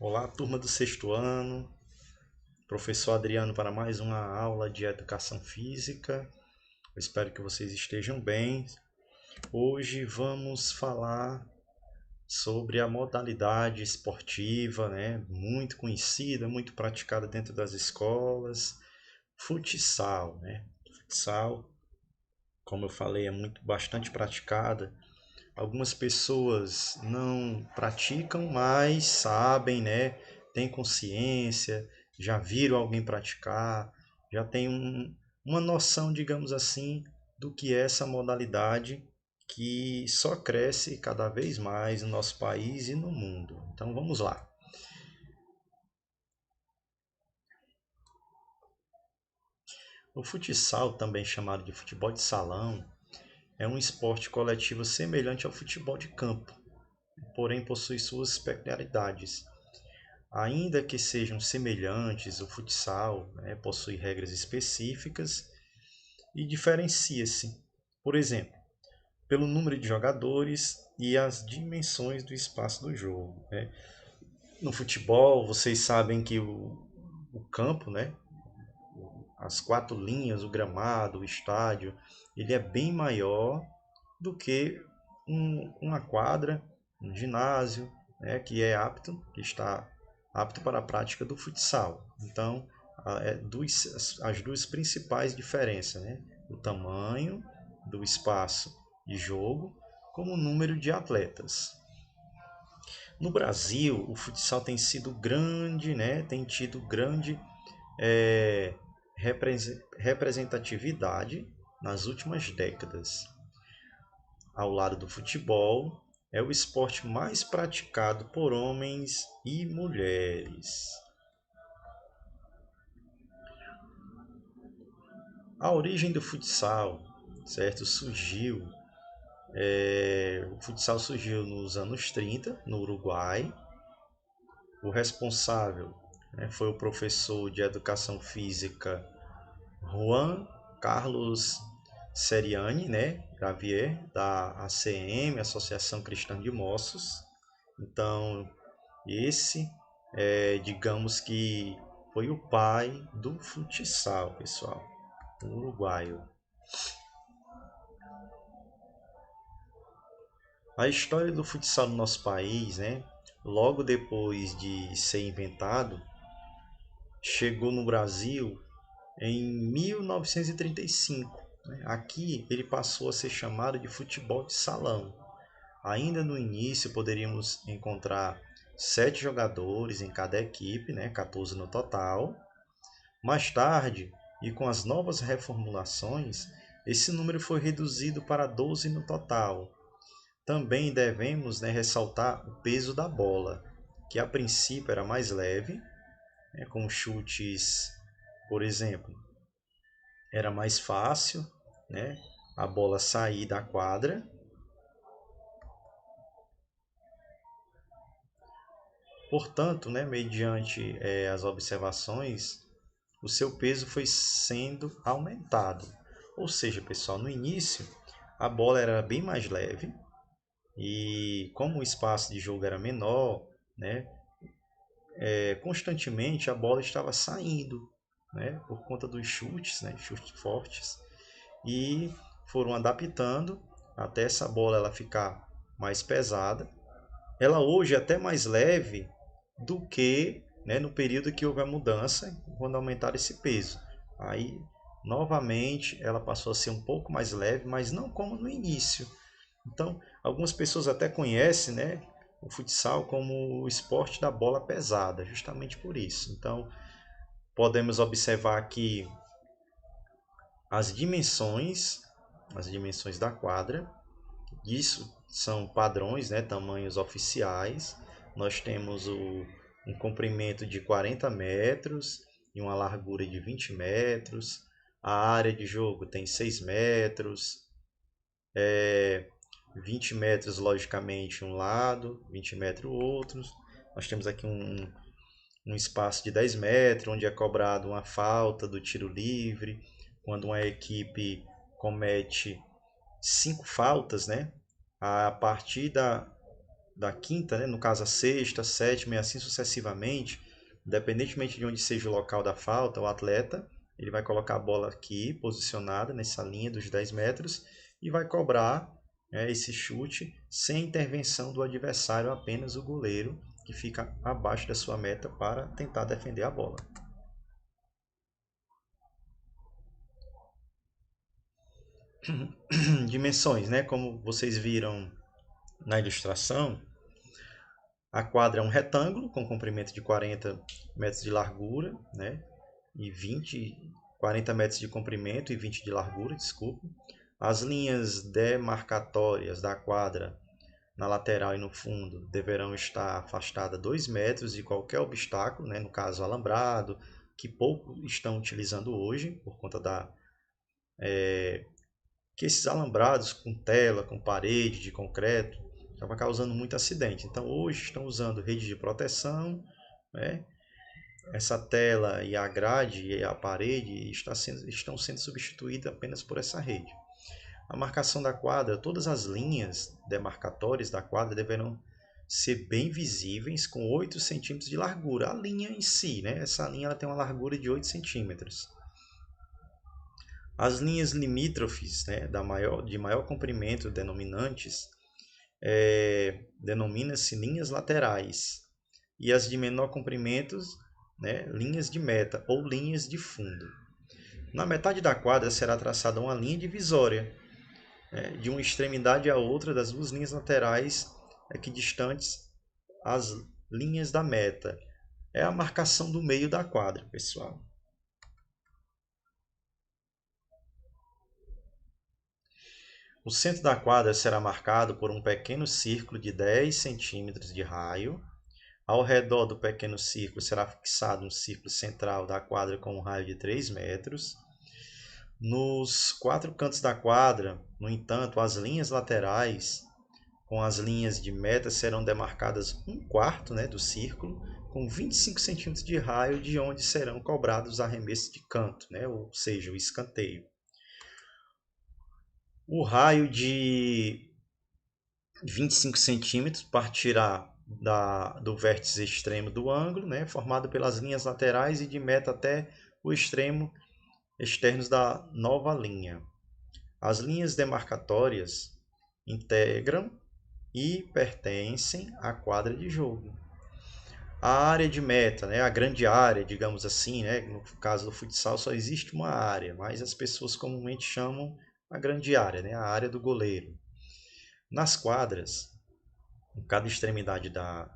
Olá, turma do sexto ano. Professor Adriano para mais uma aula de educação física. Eu espero que vocês estejam bem. Hoje vamos falar sobre a modalidade esportiva, né? Muito conhecida, muito praticada dentro das escolas, futsal, né? Futsal, como eu falei, é bastante praticada. Algumas pessoas não praticam, mas sabem, né? Têm consciência, já viram alguém praticar, já tem uma noção, digamos assim, do que é essa modalidade que só cresce cada vez mais no nosso país e no mundo. Então vamos lá. O futsal, também chamado de futebol de salão, é um esporte coletivo semelhante ao futebol de campo, porém possui suas peculiaridades. Ainda que sejam semelhantes, o futsal, né, possui regras específicas e diferencia-se, por exemplo, pelo número de jogadores e as dimensões do espaço do jogo, né? No futebol, vocês sabem que o campo, né, as quatro linhas, o gramado, o estádio, ele é bem maior do que uma quadra, um ginásio, né, que está apto para a prática do futsal. Então, as duas principais diferenças, né, o tamanho do espaço de jogo, como o número de atletas. No Brasil, o futsal tem sido grande, né, tem tido grande é, representatividade nas últimas décadas. Ao lado do futebol, é o esporte mais praticado por homens e mulheres. A origem do futsal, certo, o futsal surgiu nos anos 30 no Uruguai. O responsável, né, foi o professor de educação física Juan Carlos Seriani, né, Gravier, da ACM, Associação Cristã de Moços. Então, esse, digamos que foi o pai do futsal, pessoal, o uruguaio. A história do futsal no nosso país, né, logo depois de ser inventado, chegou no Brasil em 1935. Né? Aqui ele passou a ser chamado de futebol de salão. Ainda no início poderíamos encontrar 7 jogadores em cada equipe, né? 14 no total. Mais tarde, e com as novas reformulações, esse número foi reduzido para 12 no total. Também devemos, né, ressaltar o peso da bola, que a princípio era mais leve, né, com chutes, por exemplo, era mais fácil, né, a bola sair da quadra. Portanto, né, mediante as observações, o seu peso foi sendo aumentado. Ou seja, pessoal, no início a bola era bem mais leve e como o espaço de jogo era menor, né, constantemente a bola estava saindo, né, por conta dos chutes, né, chutes fortes, e foram adaptando até essa bola ela ficar mais pesada. Ela hoje é até mais leve do que, né, no período que houve a mudança, quando aumentaram esse peso. Aí, novamente, ela passou a ser um pouco mais leve, mas não como no início. Então, algumas pessoas até conhecem, né, o futsal como o esporte da bola pesada, justamente por isso. Então, podemos observar aqui as dimensões, as dimensões da quadra. Isso são padrões, né, tamanhos oficiais. Nós temos um comprimento de 40 metros e uma largura de 20 metros. A área de jogo tem 6 metros, 20 metros, logicamente, um lado, 20 metros outros. Nós temos aqui um espaço de 10 metros, onde é cobrado uma falta do tiro livre, quando uma equipe comete 5 faltas, né? A partir da quinta, né? No caso a sexta, sétima e assim sucessivamente, independentemente de onde seja o local da falta, o atleta ele vai colocar a bola aqui posicionada nessa linha dos 10 metros e vai cobrar, né, esse chute sem intervenção do adversário, apenas o goleiro que fica abaixo da sua meta para tentar defender a bola. Dimensões, né? Como vocês viram na ilustração, a quadra é um retângulo com comprimento de 40 metros de largura, né? E 40 metros de comprimento e 20 de largura, desculpa. As linhas demarcatórias da quadra na lateral e no fundo deverão estar afastadas 2 metros de qualquer obstáculo, né? No caso alambrado, que pouco estão utilizando hoje, por conta que esses alambrados com tela, com parede de concreto, estava causando muito acidente. Então hoje estão usando rede de proteção, né? Essa tela e a grade e a parede estão sendo substituídas apenas por essa rede. A marcação da quadra, todas as linhas demarcatórias da quadra deverão ser bem visíveis, com 8 centímetros de largura. A linha em si, né? Essa linha ela tem uma largura de 8 centímetros. As linhas limítrofes, né, de maior comprimento, denominantes, denomina-se linhas laterais. E as de menor comprimento, né, linhas de meta ou linhas de fundo. Na metade da quadra será traçada uma linha divisória, né, de uma extremidade à outra das duas linhas laterais equidistantes às linhas da meta. É a marcação do meio da quadra, pessoal. O centro da quadra será marcado por um pequeno círculo de 10 centímetros de raio. Ao redor do pequeno círculo será fixado um círculo central da quadra com um raio de 3 metros. Nos 4 cantos da quadra, no entanto, as linhas laterais com as linhas de meta serão demarcadas 1/4, né, do círculo, com 25 centímetros de raio, de onde serão cobrados os arremessos de canto, né, ou seja, o escanteio. O raio de 25 centímetros partirá do vértice extremo do ângulo, né, formado pelas linhas laterais e de meta até o extremo externos da nova linha. As linhas demarcatórias integram e pertencem à quadra de jogo. A área de meta, né, a grande área, digamos assim, né, no caso do futsal só existe uma área, mas as pessoas comumente chamam a grande área, né, a área do goleiro. Nas quadras, em cada extremidade da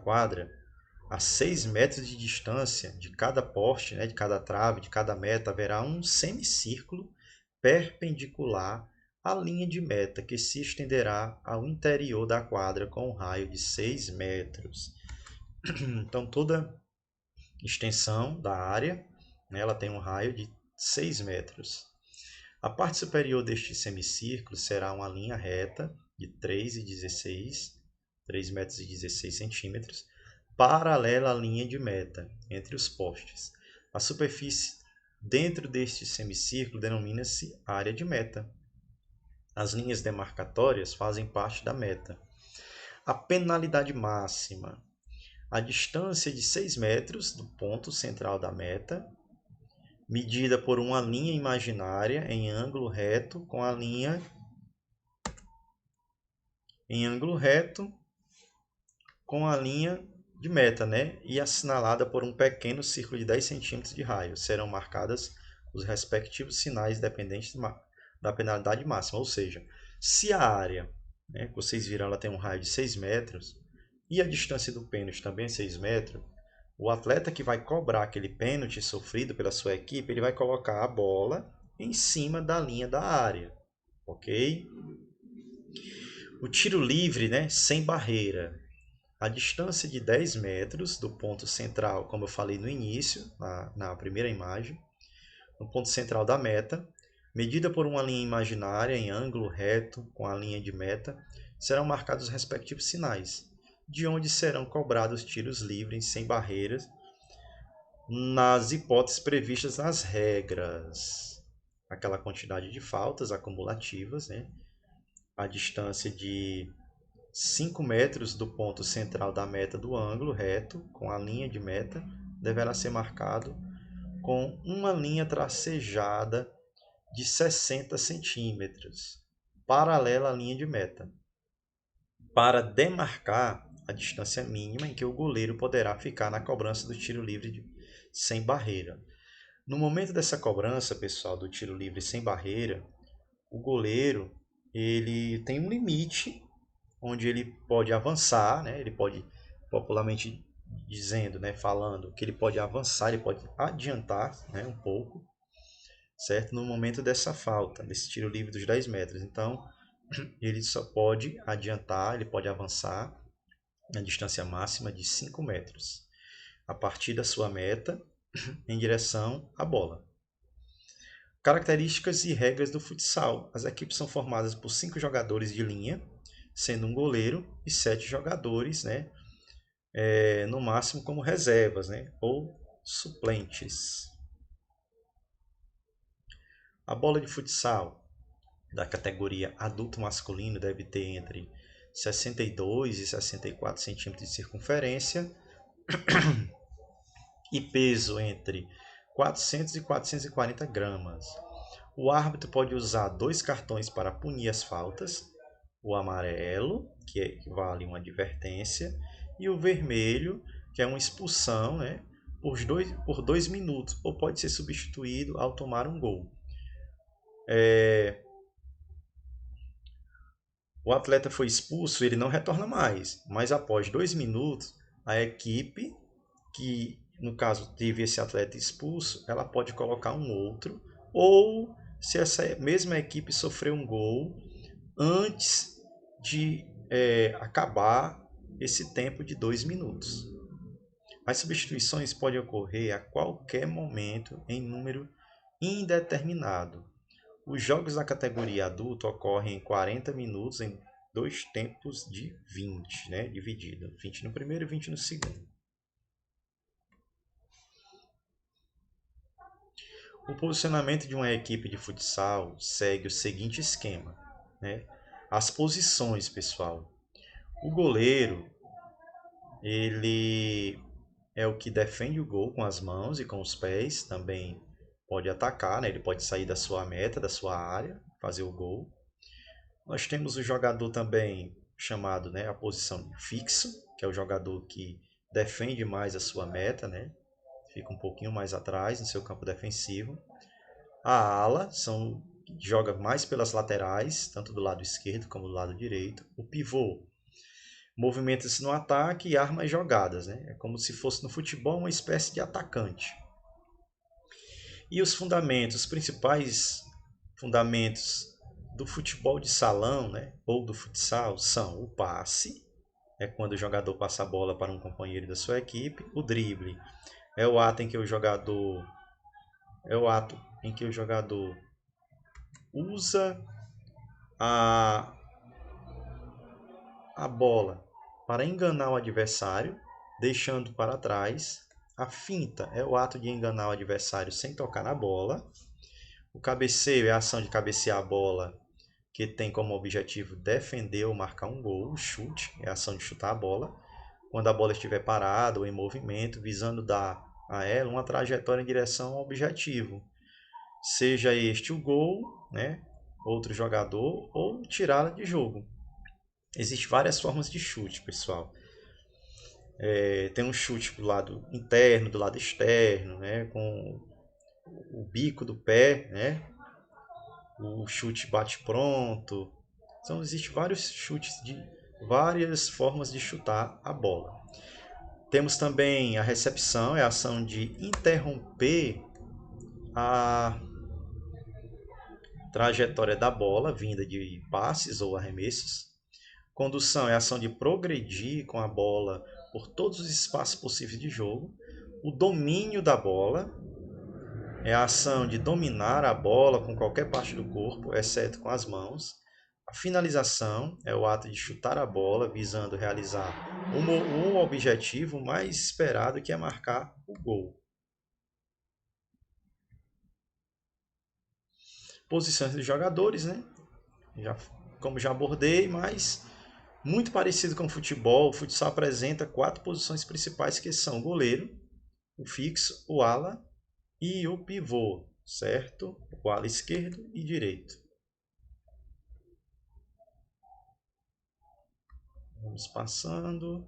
quadra, a 6 metros de distância de cada poste, né, de cada trave, de cada meta, haverá um semicírculo perpendicular à linha de meta, que se estenderá ao interior da quadra com um raio de 6 metros. Então, toda extensão da área, né, ela tem um raio de 6 metros. A parte superior deste semicírculo será uma linha reta de 3 metros e 16 centímetros, paralela à linha de meta, entre os postes. A superfície dentro deste semicírculo denomina-se área de meta. As linhas demarcatórias fazem parte da meta. A penalidade máxima. A distância de 6 metros do ponto central da meta, medida por uma linha imaginária em ângulo reto com a linha de meta, né? E assinalada por um pequeno círculo de 10 centímetros de raio. Serão marcadas os respectivos sinais dependentes da penalidade máxima. Ou seja, se a área, né, que vocês viram, ela tem um raio de 6 metros e a distância do pênalti também é 6 metros, o atleta que vai cobrar aquele pênalti sofrido pela sua equipe, ele vai colocar a bola em cima da linha da área, ok? O tiro livre, né, sem barreira. A distância de 10 metros do ponto central, como eu falei no início, na primeira imagem, no ponto central da meta, medida por uma linha imaginária em ângulo reto com a linha de meta, serão marcados os respectivos sinais, de onde serão cobrados tiros livres sem barreiras, nas hipóteses previstas nas regras. Aquela quantidade de faltas acumulativas, né? A distância de 5 metros do ponto central da meta do ângulo reto com a linha de meta deverá ser marcado com uma linha tracejada de 60 centímetros, paralela à linha de meta, para demarcar a distância mínima em que o goleiro poderá ficar na cobrança do tiro livre sem barreira. No momento dessa cobrança, pessoal, do tiro livre sem barreira, o goleiro ele tem um limite onde ele pode avançar, né? Ele pode, popularmente dizendo, né, falando que ele pode avançar, ele pode adiantar, né, um pouco, certo? No momento dessa falta, desse tiro livre dos 10 metros. Então, ele só pode adiantar, ele pode avançar na distância máxima de 5 metros, a partir da sua meta, em direção à bola. Características e regras do futsal. As equipes são formadas por 5 jogadores de linha, sendo um goleiro e 7 jogadores, né, no máximo como reservas, né, ou suplentes. A bola de futsal da categoria adulto masculino deve ter entre 62 e 64 centímetros de circunferência e peso entre 400 e 440 gramas. O árbitro pode usar 2 cartões para punir as faltas, o amarelo, que equivale a uma advertência, e o vermelho, que é uma expulsão, né, por 2 minutos, ou pode ser substituído ao tomar um gol. O atleta foi expulso, ele não retorna mais, mas após 2 minutos, a equipe que, no caso, teve esse atleta expulso, ela pode colocar um outro, ou se essa mesma equipe sofreu um gol antes de acabar esse tempo de 2 minutos. As substituições podem ocorrer a qualquer momento em número indeterminado. Os jogos da categoria adulto ocorrem em 40 minutos em 2 tempos de 20, né, dividido, 20 no primeiro e 20 no segundo. O posicionamento de uma equipe de futsal segue o seguinte esquema, né? As posições, pessoal. O goleiro, ele é o que defende o gol com as mãos e com os pés, também pode atacar, né? Ele pode sair da sua meta, da sua área, fazer o gol. Nós temos o jogador também chamado, né, a posição fixo, que é o jogador que defende mais a sua meta, né? Fica um pouquinho mais atrás no seu campo defensivo. A ala joga mais pelas laterais, tanto do lado esquerdo como do lado direito. O pivô movimenta-se no ataque e arma as jogadas, né? É como se fosse no futebol uma espécie de atacante. E os principais fundamentos do futebol de salão, né, ou do futsal, são o passe, é quando o jogador passa a bola para um companheiro da sua equipe. O drible é o ato em que o jogador usa a bola para enganar o adversário, deixando para trás. A finta é o ato de enganar o adversário sem tocar na bola. O cabeceio é a ação de cabecear a bola, que tem como objetivo defender ou marcar um gol. O chute é a ação de chutar a bola, quando a bola estiver parada ou em movimento, visando dar a ela uma trajetória em direção ao objetivo. Seja este o gol, né, outro jogador, ou tirá-la de jogo. Existem várias formas de chute, pessoal. Tem um chute do lado interno, do lado externo, né, com o bico do pé, né, o chute bate pronto. Então existem vários chutes várias formas de chutar a bola. Temos também a recepção, é a ação de interromper a trajetória da bola vinda de passes ou arremessos. Condução é a ação de progredir com a bola por todos os espaços possíveis de jogo. O domínio da bola é a ação de dominar a bola com qualquer parte do corpo, exceto com as mãos. A finalização é o ato de chutar a bola visando realizar um objetivo mais esperado, que é marcar o gol. Posições dos jogadores, né? Como já abordei, mas Muito parecido com o futebol, o futsal apresenta 4 posições principais que são o goleiro, o fixo, o ala e o pivô, certo? O ala esquerdo e direito. Vamos passando.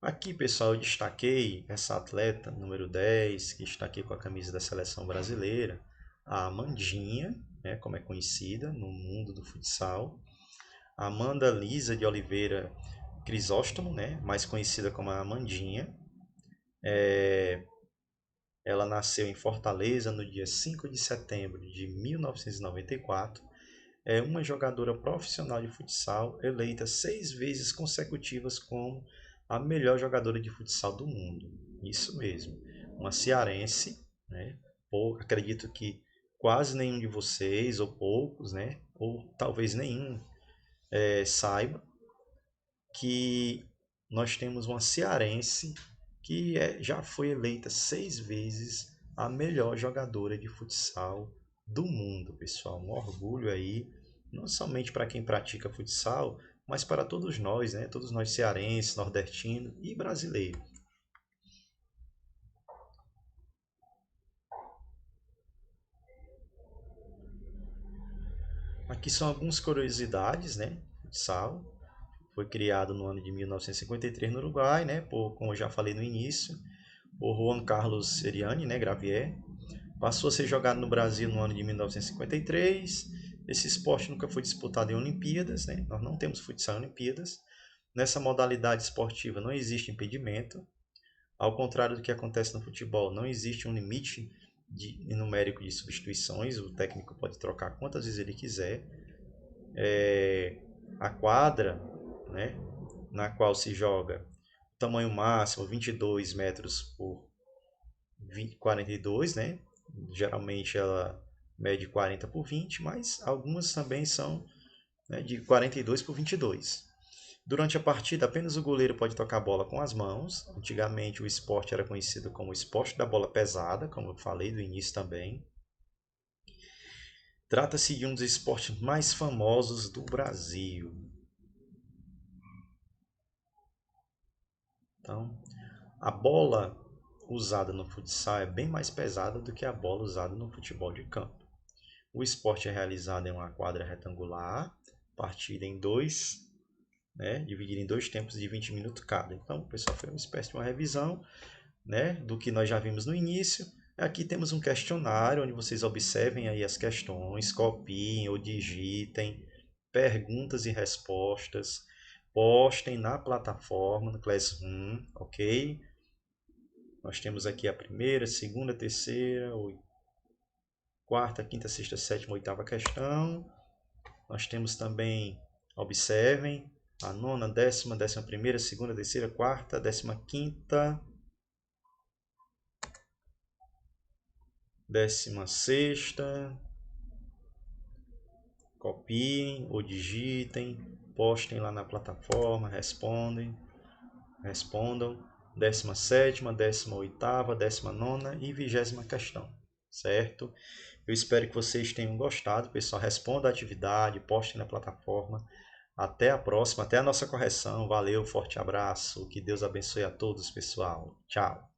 Aqui, pessoal, eu destaquei essa atleta número 10, que está aqui com a camisa da seleção brasileira, a Amandinha, né, como é conhecida no mundo do futsal. A Amanda Lisa de Oliveira Crisóstomo, né, mais conhecida como a Amandinha. Ela nasceu em Fortaleza no dia 5 de setembro de 1994. É uma jogadora profissional de futsal, eleita 6 vezes consecutivas como a melhor jogadora de futsal do mundo. Isso mesmo. Uma cearense, né? Acredito que quase nenhum de vocês, ou poucos, né? Ou talvez nenhum, saiba que nós temos uma cearense que já foi eleita 6 vezes a melhor jogadora de futsal do mundo, pessoal. Um orgulho aí, não somente para quem pratica futsal, mas para todos nós, né? Todos nós cearenses, nordestinos e brasileiros. Aqui são algumas curiosidades, né? Futsal foi criado no ano de 1953 no Uruguai, né? Como eu já falei no início, por Juan Carlos Seriani, né? Gravier. Passou a ser jogado no Brasil no ano de 1953. Esse esporte nunca foi disputado em Olimpíadas, né? Nós não temos futsal em Olimpíadas. Nessa modalidade esportiva não existe impedimento. Ao contrário do que acontece no futebol, não existe um limite numérico de substituições. O técnico pode trocar quantas vezes ele quiser. A quadra, né, na qual se joga, tamanho máximo 22 metros por 42, né? Geralmente ela mede 40 por 20, mas algumas também são, né, de 42 por 22. Durante a partida, apenas o goleiro pode tocar a bola com as mãos. Antigamente o esporte era conhecido como o esporte da bola pesada, como eu falei do início também. Trata-se de um dos esportes mais famosos do Brasil. Então, a bola usada no futsal é bem mais pesada do que a bola usada no futebol de campo. O esporte é realizado em uma quadra retangular, partida em dois, né, dividido em 2 tempos de 20 minutos cada. Então, pessoal, foi uma espécie de uma revisão, né, do que nós já vimos no início. Aqui temos um questionário onde vocês observem aí as questões, copiem ou digitem, perguntas e respostas, postem na plataforma, no Classroom, ok? Nós temos aqui a primeira, segunda, terceira, quarta, quinta, sexta, sétima, oitava questão. Nós temos também, observem, a nona, décima, 11ª, segunda, terceira, quarta, 15ª, 16ª. Copiem ou digitem, postem lá na plataforma, respondam. 17ª, 18ª, 19ª e 20ª questão, certo? Eu espero que vocês tenham gostado, pessoal. Responda a atividade, postem na plataforma. Até a próxima, até a nossa correção. Valeu, forte abraço. Que Deus abençoe a todos, pessoal. Tchau.